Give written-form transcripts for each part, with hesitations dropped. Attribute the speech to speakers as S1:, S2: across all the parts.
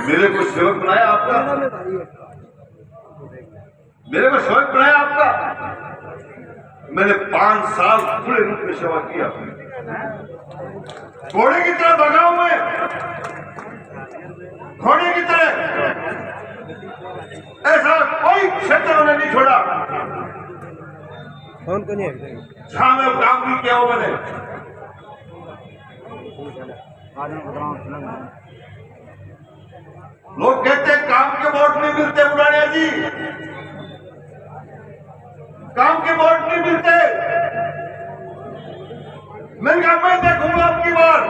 S1: मेरे को सेवक बनाया आपका, मेरे को सेवक बनाया आपका। मैंने 5 साल पूरे रूप में सेवा की आपने। घोड़े की तरह भगा हूं मैं, घोड़े की तरह। ऐसा कोई क्षेत्र मैंने नहीं छोड़ा जहां मैं काम भी किया हो मैंने। लोग कहते हैं काम के वोट नहीं मिलते बुढ़ानिया जी, काम के वोट नहीं मिलते। मैंने कहा मैं देखूंगा आपकी बार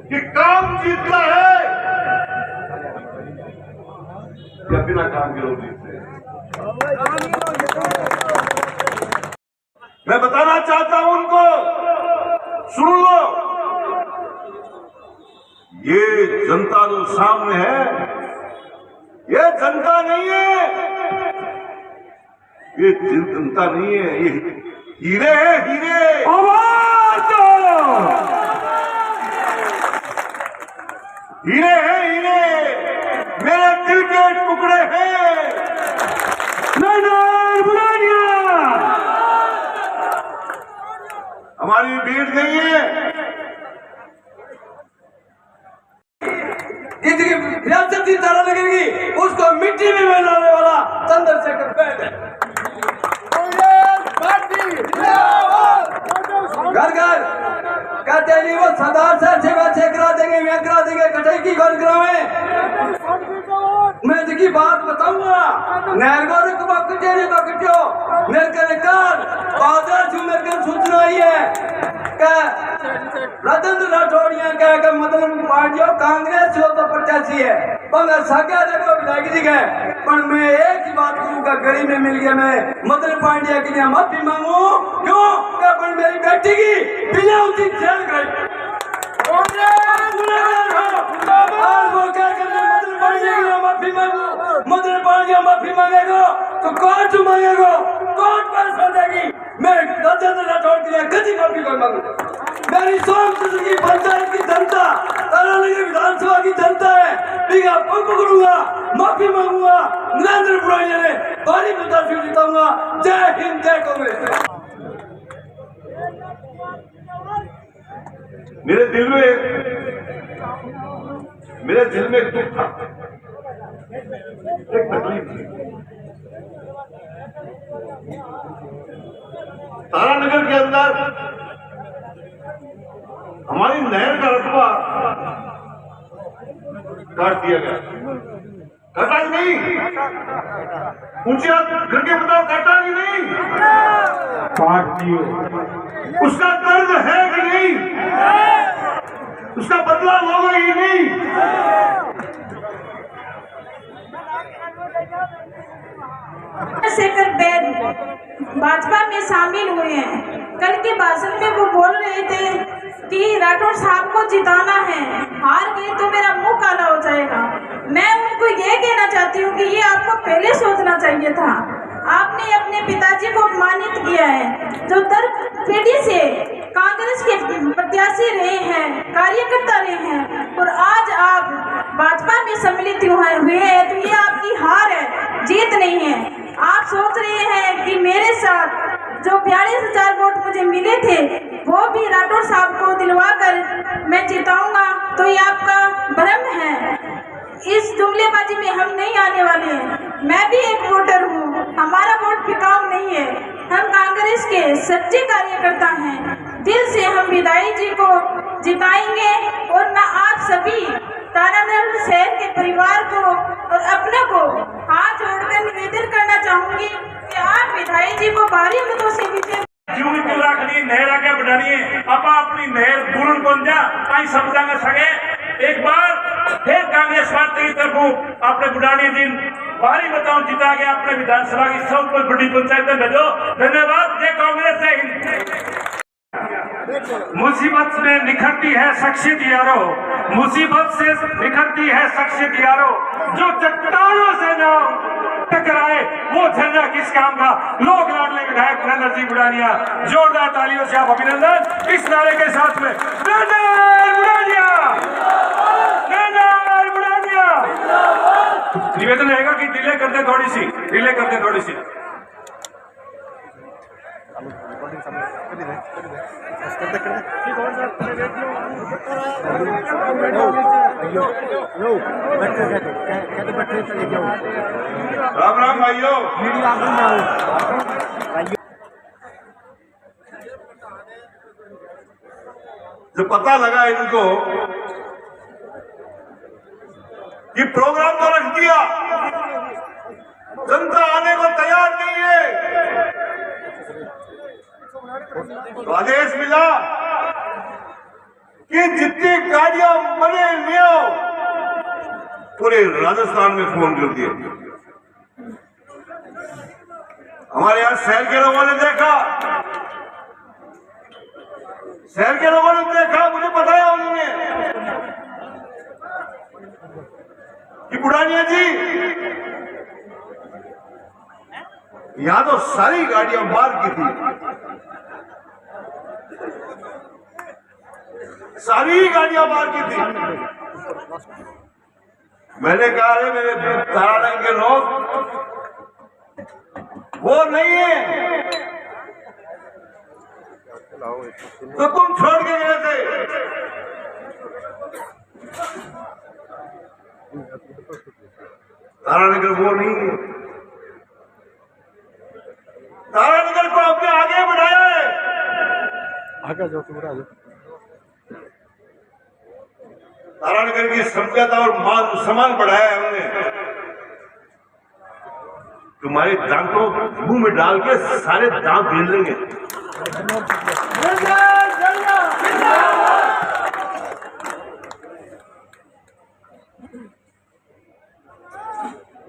S1: कि काम जीतता है या बिना काम के लोग जीतते हैं। मैं बताना चाहता हूं उनको, सुन लो, ये जनता जो सामने है ये जनता नहीं है, ये जनता नहीं है, ये हीरे हैं, हीरे। हीरे हैं, हीरे मेरे दिल के टुकड़े हैं। हमारी भीड़ नहीं है,
S2: जिसकी रियासती तारा लगेगी उसको मिट्टी में मिलाने वाला चंद्रशेखर बैद है। घर घर कहते नहीं वो सरदार से सेवा से करा देंगे, मैं करा देंगे, कटाई की घर करावे। मैं जिसकी बात बताऊंगा नहरगोरे को कटेरी को कटियो मेरे कने कान बादल जो मेरे कने सूचना आई है कि राजेंद्र राठौड़िया का मतलब पार्टियों कांग्रेस हो तो 85 है पंगा सागा देखो विधायक जी गए। पर मैं एक ही बात कहूँगा, गली में मिल गया मैं मदन पांड्या के लिए माफी मांगू क्यों क्या पर मेरी बेटी की बिना उसी जेल गई। मदन पांड्या माफी मांगेगा तो कोर्ट मांगेगा, कोर्ट फैसला देगी। मैं राजेंद्र राठौड़ के लिए कभी माफी नहीं मांगूंगा। मेरी सोमचंद्र की पंचायत की जनता, तारानगर विधानसभा की जनता है, पकड़ूंगा, माफी मांगूंगा। नरेंद्र बुढ़ानिया ने भारी मतों से जिताऊंगा। जय हिंद, जय कांग्रेस।
S1: मेरे दिल में एक दुख था, एक तकलीफ थी। तारानगर के अंदर हमारी नहर का रकबा काट दिया गया। काटा कि नहीं? ऊंचे हाथ करके बताओ, काटा कि नहीं? काट दियो। उसका दर्द है कि नहीं? उसका बदला होगा ही नहीं?
S3: चंद्रशेखर बैद भाजपा में शामिल हुए हैं। कल के भाषण में वो बोल रहे थे कि राठौड़ साहब को जिताना है, हार गए तो मेरा मुंह काला हो जाएगा। मैं उनको ये कहना चाहती हूँ कि ये आपको पहले सोचना चाहिए था। आपने अपने पिताजी को अपमानित किया है, जो दर पीढ़ी से कांग्रेस के प्रत्याशी रहे हैं, कार्यकर्ता रहे हैं, और आज आप भाजपा में सम्मिलित हुए हैं तो ये आपकी हार है, जीत नहीं है। आप सोच रहे हैं कि मेरे साथ जो 42,000 वोट मुझे मिले थे वो भी राठौड़ साहब को दिलवा कर मैं जिताऊंगा, तो ये आपका भ्रम है। इस जुमलेबाजी में हम नहीं आने वाले हैं। मैं भी एक वोटर हूँ, हमारा वोट बिकाऊ नहीं है। हम कांग्रेस के सच्चे कार्यकर्ता हैं। दिल से हम विधायक जी को जिताएंगे और मैं आप सभी तारानगर शहर के परिवार को और अपने को हाथ जोड़कर निवेदन करना चाहूंगी कि आप विधायक जी को भारी मतों से विजय
S4: जीवन को रखनी नहर आगे बढ़ानी अपा अपनी नहर पूर्ण को आई समझांगे सके। एक बार फिर कांग्रेस पार्टी की तरफ अपने बुढ़ानी दिन भारी मतों जिता के अपने विधानसभा की सबसे बड़ी पंचायत में भेजो। धन्यवाद। जय कांग्रेस, जय हिंद। मुसीबत में निखरती है शख्सियत यारो, मुसीबत से निखरती है शख्सियत यारो, जो चट्टानों से ना टकराए वो झंडा किस काम का। लोक लाडले विधायक नरेंद्र जी बुढ़ानिया, जोरदार तालियों से आप अभिनंदन इस नारे के साथ में। नरेंद्र बुढ़ानिया, नरेंद्र बुढ़ानिया। निवेदन रहेगा कि डिले कर दे थोड़ी सी, डिले कर दे थोड़ी सी।
S1: राम राम भाइयों। जो पता लगा इनको कि प्रोग्राम तो रख दिया, जनता आने को तैयार नहीं है, तो आदेश मिला कि जितनी गाड़ियां बने ले आओ, पूरे राजस्थान में फोन कर दिए। हमारे यहां शहर के लोगों ने देखा, शहर के लोगों ने देखा, मुझे बताया उन्होंने कि बुढ़ानिया जी यहां तो सारी गाड़ियां बाहर की थी, सारी गाड़ियां बाहर की थी। मैंने कहा अरे मेरे तारानगर के लोग, वो नहीं है तो तुम छोड़ के गए थे। तारानगर वो नहीं है, तारानगर को अपने आगे बढ़ाया है।
S5: आगे जाओ, तुम्हारा
S1: तारानगर की सभ्यता और मान सम्मान बढ़ाया है हमने। तुम्हारे दांतों मुंह में डाल के सारे दांत गिन लेंगे।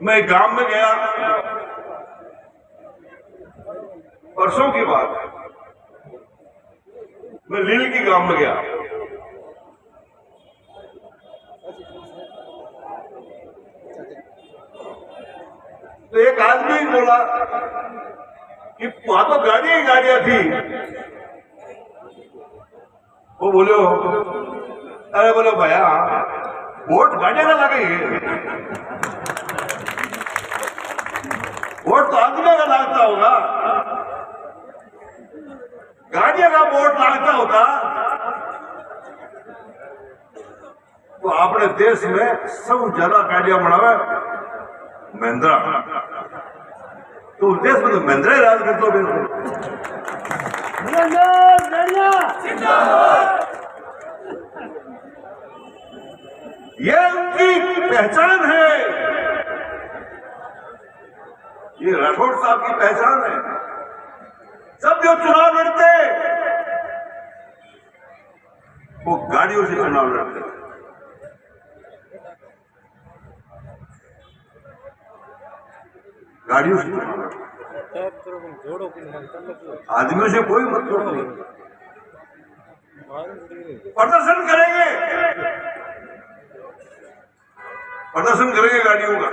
S1: मैं गांव में गया, परसों की बात है, मैं लील की गांव में गया। तो एक आदमी बोला कि वहां तो गाड़ियां ही गाड़ियां थी। वो बोले अरे बोलो भैया वोट गाड़ियां ना लगेगी, वोट तो आदमी का लगता होगा, गाड़ियां का वोट लगता होता तो अपने देश में सब ज्यादा गाड़ियां बढ़ावे महिंद्रा, तो उस देश में तो महिंद्रा ही राज करते हो। ये उनकी पहचान है, ये राठौड़ साहब की पहचान है। सब जो चुनाव लड़ते वो गाड़ियों से चुनाव लड़ते, गाड़ियों से चुनाव लड़ते, आदमियों से कोई मतलब नहीं। प्रदर्शन करेंगे, प्रदर्शन करेंगे गाड़ियों का।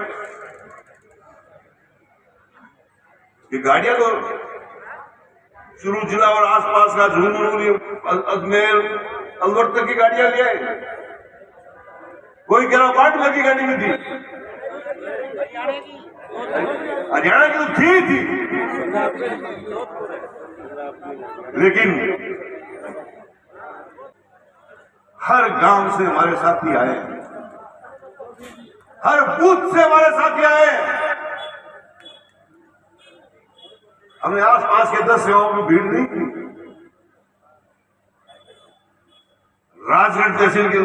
S1: ये गाड़ियां तो चुरू जिला और आसपास का झुंझुनू, अजमेर, अलवर तक की गाड़ियां ले आए। कोई कह रहा पाटला की गाड़ी में थी, हरियाणा की तो थी, लेकिन हर गांव से हमारे साथी आए, हर बूथ से हमारे साथी आए। हमने आसपास के 10 गांवों में भीड़ नहीं की। राजगढ़ तहसील के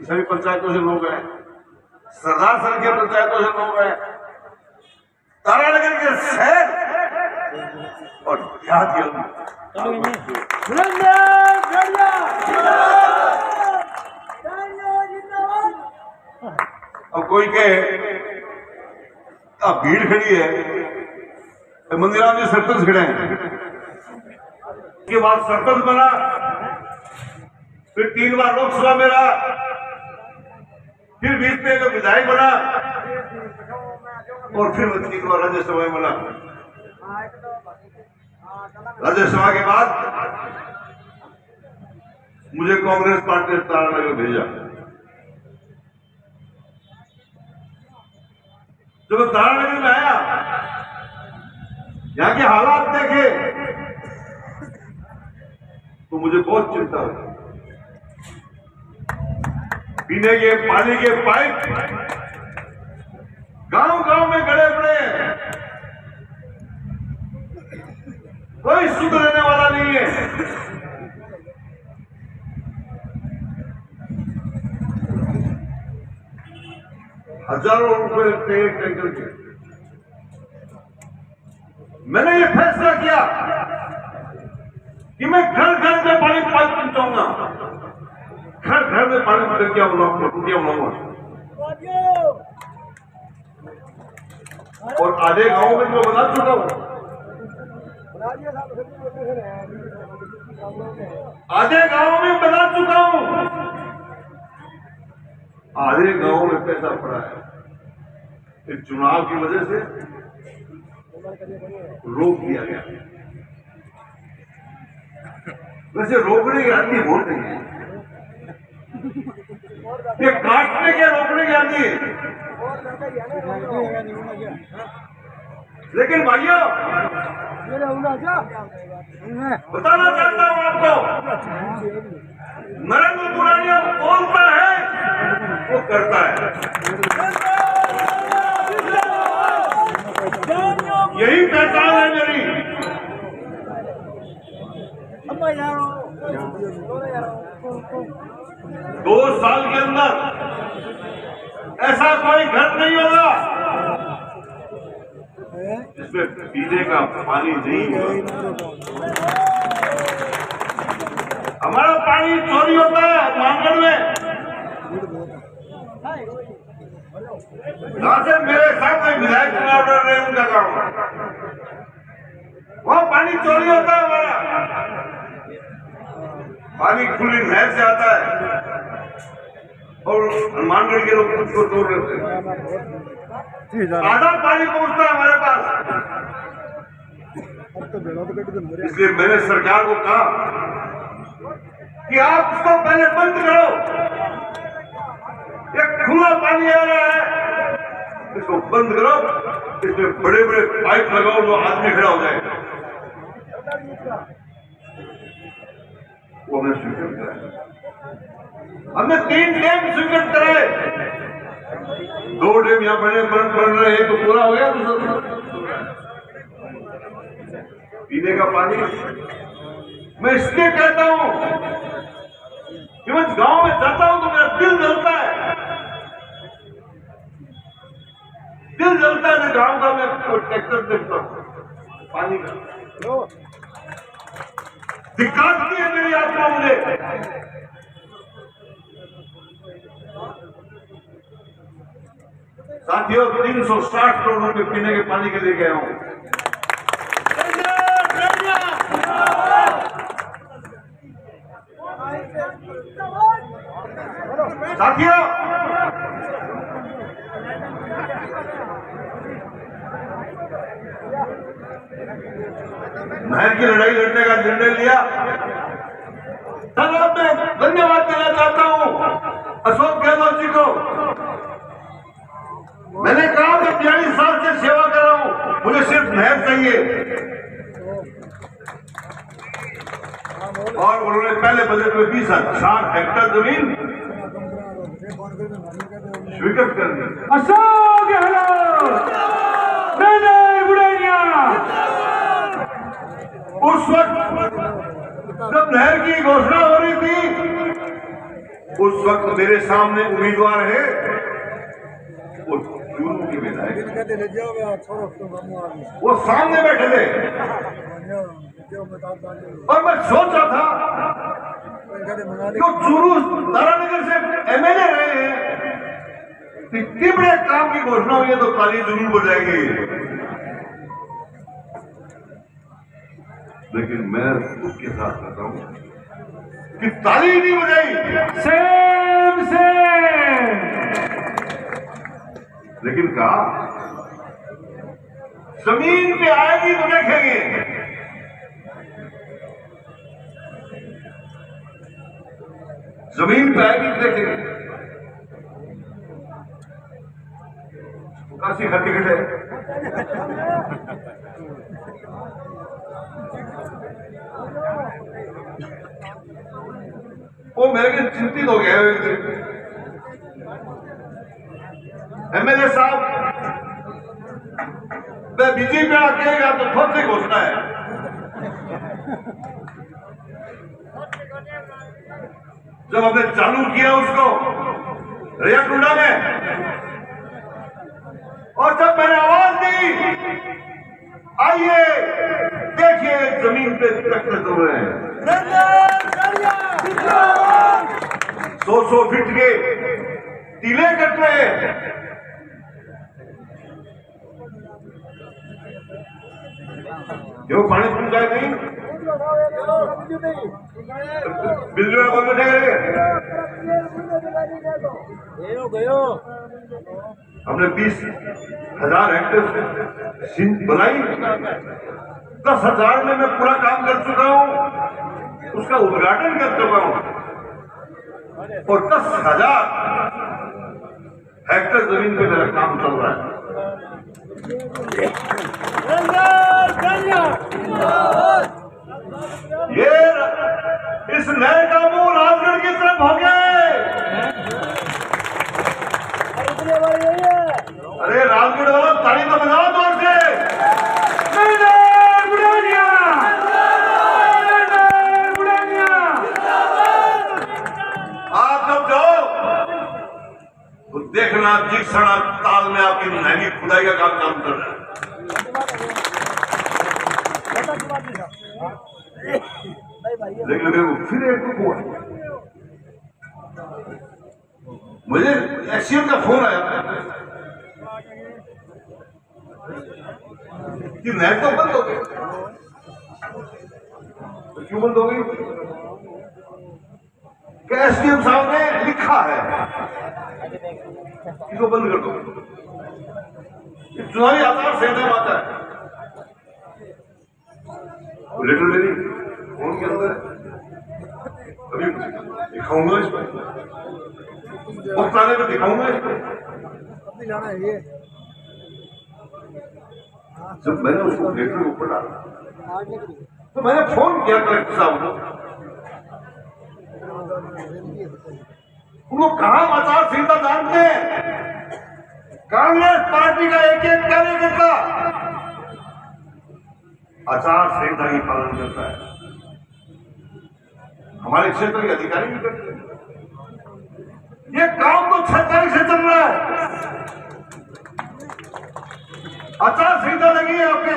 S1: सभी पंचायतों से लोग हैं, सरदार सर के पंचायतों से लोग हैं, तारानगर के शहर और देहात के लोग। अब कोई कहे अब भीड़ खड़ी है, तो मंदिराम जी सरपंच खड़े हैं, के बाद सरपंच बना, फिर 3 बार लोकसभा में रहा, फिर बीच में एक विधायक बना और फिर 3 बार राज्यसभा में बना। राज्यसभा के बाद मुझे कांग्रेस पार्टी ने तारानगर भेजा। जब मैं तारानगर में आया, यहाँ के हालात देखे तो मुझे बहुत चिंता हुई। पीने के पानी के पाइप गांव-गांव में गड़े पड़े हैं, कोई सुध लेने वाला नहीं है। हजारों रुपए लगते हैं एक टैंकर के। मैंने ये फैसला किया कि मैं घर घर में पानी पाइप पहुंचाऊंगा, घर घर में पानी की टंकियां बनाऊंगा। और आधे गांव में तो बना चुका हूं, आधे गांव में बना चुका हूं, आधे गांव में पैसा पड़ा है। इस चुनाव की वजह से रोक दिया गया। वैसे रोकने की आदमी वोट नहीं है, ये काटने के रोकने की आदमी है। लेकिन भाइयों, बताना चाहता हूं आपको, नरेंद्र पुरानिया बोलता है वो करता है। यही पहचान है मेरी। 2 साल के अंदर ऐसा कोई घर नहीं होगा जिसमें पीने का पानी नहीं होगा। हमारा पानी चोरी होता है मांगड़ में, जहां से मेरे साथ में विधायक चुनाव लड़ रहे हैं, उनका काम है वहां पानी चोरी होता है। हमारा पानी खुली नहर से आता है और हनुमानगढ़ के लोग कुछ को तोड़ लेते हैं। आधा पानी पहुंचता है हमारे पास। इसलिए मैंने सरकार को कहा कि आप इसको पहले बंद करो, ये खुला पानी आ रहा है, इसको बंद करो, इसमें बड़े बड़े पाइप लगाओ जो आदमी खड़ा हो जाए। वो हमने स्वीकृत कराया। हमने 3 डैम स्वीकृत कराए, 2 डैम यहाँ बन रहे हैं तो पूरा हो गया। पीने का पानी मैं इसलिए कहता हूं कि मैं गांव में जाता हूं तो मेरा दिल जलता है, दिल जलता है। गांव का मैं ट्रैक्टर देखता हूं पानी का, दिखाती है मेरी आत्मा मुझे। साथियों, 360 करोड़ रुपए पीने के पानी के लिए गया हूं। साथियों, नहर की लड़ाई लड़ने का निर्णय लिया। धन्यवाद, मैं धन्यवाद देना चाहता हूं अशोक गहलोत जी को। मैंने कहा मैं 42 साल से सेवा कर रहा हूं, मुझे सिर्फ नहर चाहिए, और उन्होंने पहले बजट में 20,000 हेक्टेयर जमीन स्वीकृत कर दी।
S6: अशोक गहलोत,
S1: उस वक्त जब नहर की घोषणा हो रही थी, उस वक्त मेरे सामने उम्मीदवार है वो चूरू के विधायक, वो सामने बैठे थे और मैं सोच रहा था जो चूरू तारानगर से एमएलए रहे हैं, इतने बड़े काम की घोषणा हुई है तो ताली जरूर बजाएंगे। लेकिन मैं उसके साथ कहता हूं कि ताली ही नहीं बजाई,
S6: सेम
S1: लेकिन कहा जमीन पे आएगी तो देखेंगे। जमीन पे आएगी तो देखेंगे। काशी का टिकट है। वो मेरे के चिंतित हो गया। एमएलए साहब, मैं बीजेपी में आकेगा तो खुद से घोषणा है। जब हमने चालू किया उसको रेयाकुंडा में, और जब मैंने आवाज दी, आइए देखिए जमीन पे ट्रैक्टर चल रहे हैं, 100 फीट के टीले कट रहे हैं। क्यों पानी पहुंचाए नहीं? बिजली वाला कौन बैठेगा? हमने 20,000 हेक्टेयर सिंच बनाई। 10,000 में मैं पूरा काम कर चुका हूं, उसका उद्घाटन कर चुका हूं, और 10,000 हेक्टेयर जमीन पे मेरा काम चल रहा है। ये इस नए कामों राजगढ़ की तरफ हो गए। अरे राजगढ़ वाला ताली तो बजाओ जोर से। आप जब जाओ तो देखना जिक्सना ताल में आपकी महंगी खुदाई का काम कर रहा है। लेकिन मेरे को फिर एक हुआ, मुझे एक्सीएम का फोन आया कि नेट तो बंद हो गई। तो क्यों बंद हो गई? कि एसडीएम साहब ने लिखा है इसको बंद कर दो। चुनावी आचार संहिता में आता है, लेटर मेरी फोन के अंदर अभी दिखाऊंगा इसको, पुस्ताने में दिखाऊंगा इसको। जब मैंने उसको लेटर के ऊपर डाला तो मैंने फोन किया कलेक्टर साहब को, उनको कहा आचार संहिता जानते हैं? कांग्रेस पार्टी का एक एक कार्यकर्ता आचार संहिता की पालन करता है, हमारे क्षेत्र के अधिकारी भी करते हैं। ये काम तो 6 तारीख से चल रहा है, आचार संहिता लगी है आपके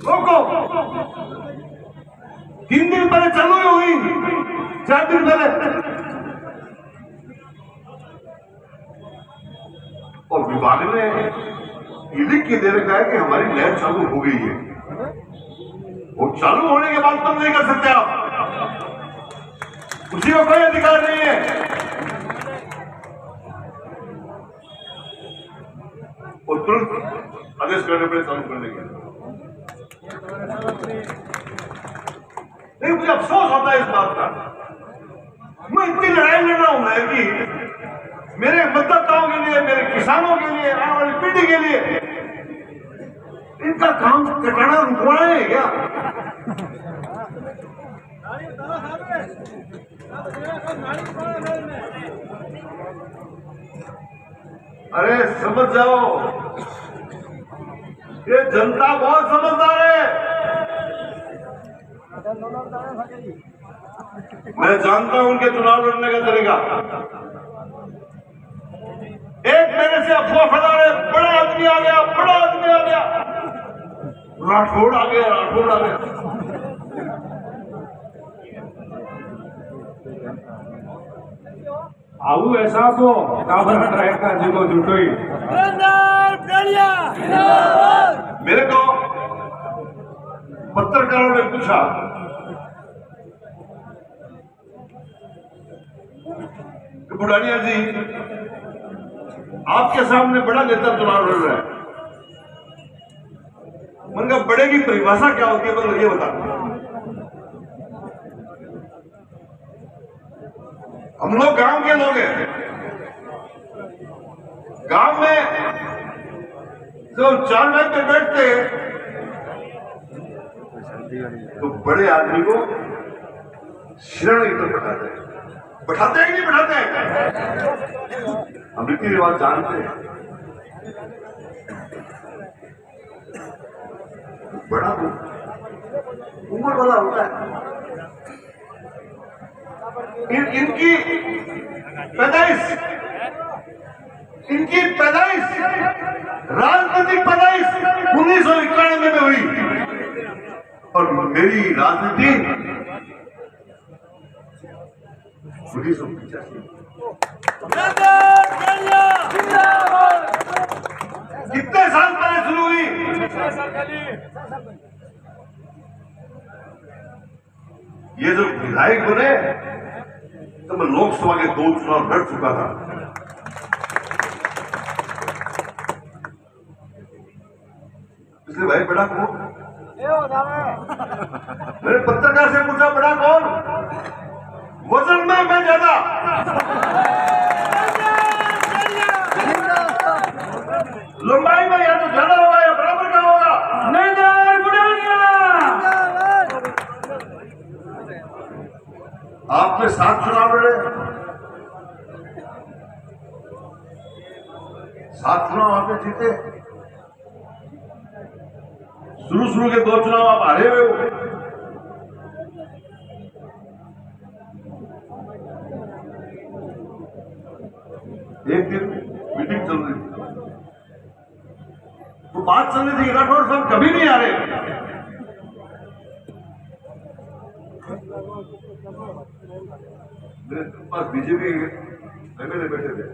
S1: लोगों। 3 दिन पहले चालू हुई, 4 दिन पहले, और विभाग ने ये लिख के दे रखा है कि हमारी लहर चालू हो गई है। और चालू होने के बाद तुम नहीं कर सकते, आप उसी को कोई अधिकार नहीं है। और तुरंत आदेश करने पड़े चालू करने के। नहीं, मुझे अफसोस होता है इस बात का। मैं इतनी लड़ाई लड़ रहा हूं मैं कि मेरे मतदाताओं के लिए, मेरे किसानों के लिए, आने वाली पीढ़ी के लिए, इनका काम कटाना रुकवाना है क्या? अरे समझ जाओ, ये जनता बहुत समझदार है। मैं जानता हूं उनके चुनाव लड़ने का तरीका। एक मेरे से अफवाह फैला रहे, बड़ा आदमी आ गया, बड़ा आदमी आ गया, राठौड़ आ गया, राठौड़ आ गया।
S6: आऊ ऐसा तो काबर रहेगा जीवो जुटोई।
S1: मेरे को पत्रकारों ने पूछा कि बुढ़ानिया जी, आपके सामने बड़ा नेता चुनाव लड़ रहा है, मैंने कहा बड़े की परिभाषा क्या होती है, मतलब ये बता। हम लोग गांव के लोग हैं, गांव में जब 4 लाख पे बैठते तो बड़े आदमी को शरण की तरफ बैठाते हैं कि नहीं बैठाते हैं? हम रीति रिवाज जानते हैं। बड़ा उम्र वाला होता है। इनकी पैदाइश राजनीतिक पैदाइश 1991 में हुई और मेरी राजनीति 1985। कितने साल पहले शुरू हुई? ये जो विधायक बने तो मैं लोकसभा के 2 चुनाव लड़ चुका था। इसलिए भाई बड़ा कौन? मैंने पत्रकार से पूछा बड़ा कौन? वजन में मैं ज्यादा, लंबाई में या तो ज्यादा होगा या बराबर का होगा। आपने 7 चुनाव लड़े, 7 चुनाव आपने जीते। शुरू के 2 चुनाव आप हारे हुए हो। एक दिन मीटिंग चल रही थी तो बात चल रही थी राठौर साहब कभी नहीं आ रहे। मेरे पास बीजेपी एमएलए बैठे थे।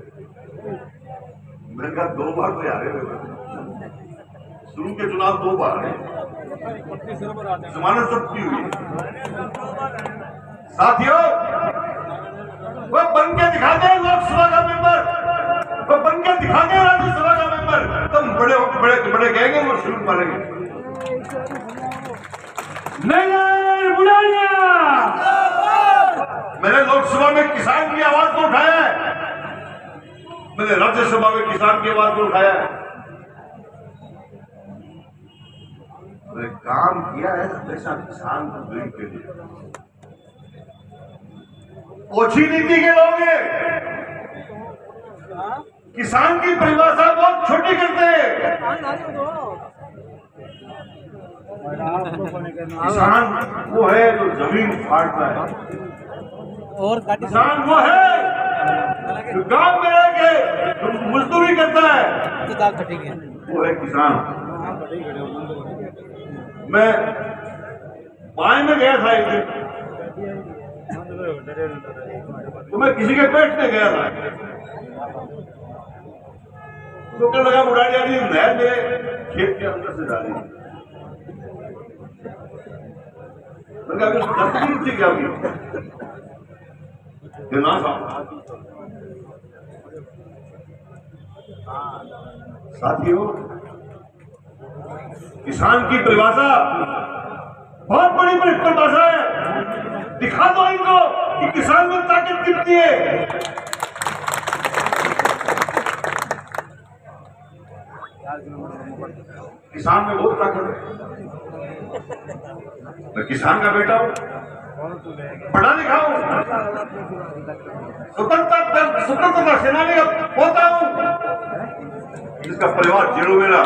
S1: मैंने कहा 2 बार तो हारे हुए, शुरू के चुनाव 2 बार है, जमानत जब्त की हुई। साथियों वो बन के दिखा दे लोकसभा का मेंबर, वो बन के दिखा दे राज्यसभा का मेंबर, तुम बड़े बड़े कहेंगे वो शुरू मारेंगे। मैंने लोकसभा में किसान की आवाज को उठाया है, मैंने राज्यसभा में किसान की आवाज को उठाया है। मैंने काम किया है हमेशा किसान को गरीब के लिए। ओछी नीति के लोग हैं, किसान की परिभाषा बहुत छोटी करते हैं। किसान वो है जो जमीन फाड़ता है,
S5: और
S1: किसान वो है जो गांव में रह के मजदूरी करता है, वो है किसान। मैं पानी में गया था एक दिन, तो मैं किसी के पेट में गया था, तो कहने लगा बुढ़ाड़ी आदमी नहर मेरे खेत के अंदर से डाली। मैंने कहा 10 दिन से क्या हुई ना साहब। साथियों किसान की परिभाषा बहुत बड़ी परिभाषा है। दिखा दो इनको कि किसान में ताकत कितनी है। किसान में बहुत ताकत है। मैं किसान का बेटा हूं, पढ़ा लिखा हूं, स्वतंत्रता सेनानी का पोता हूं, जिसका परिवार जेलों में रहा।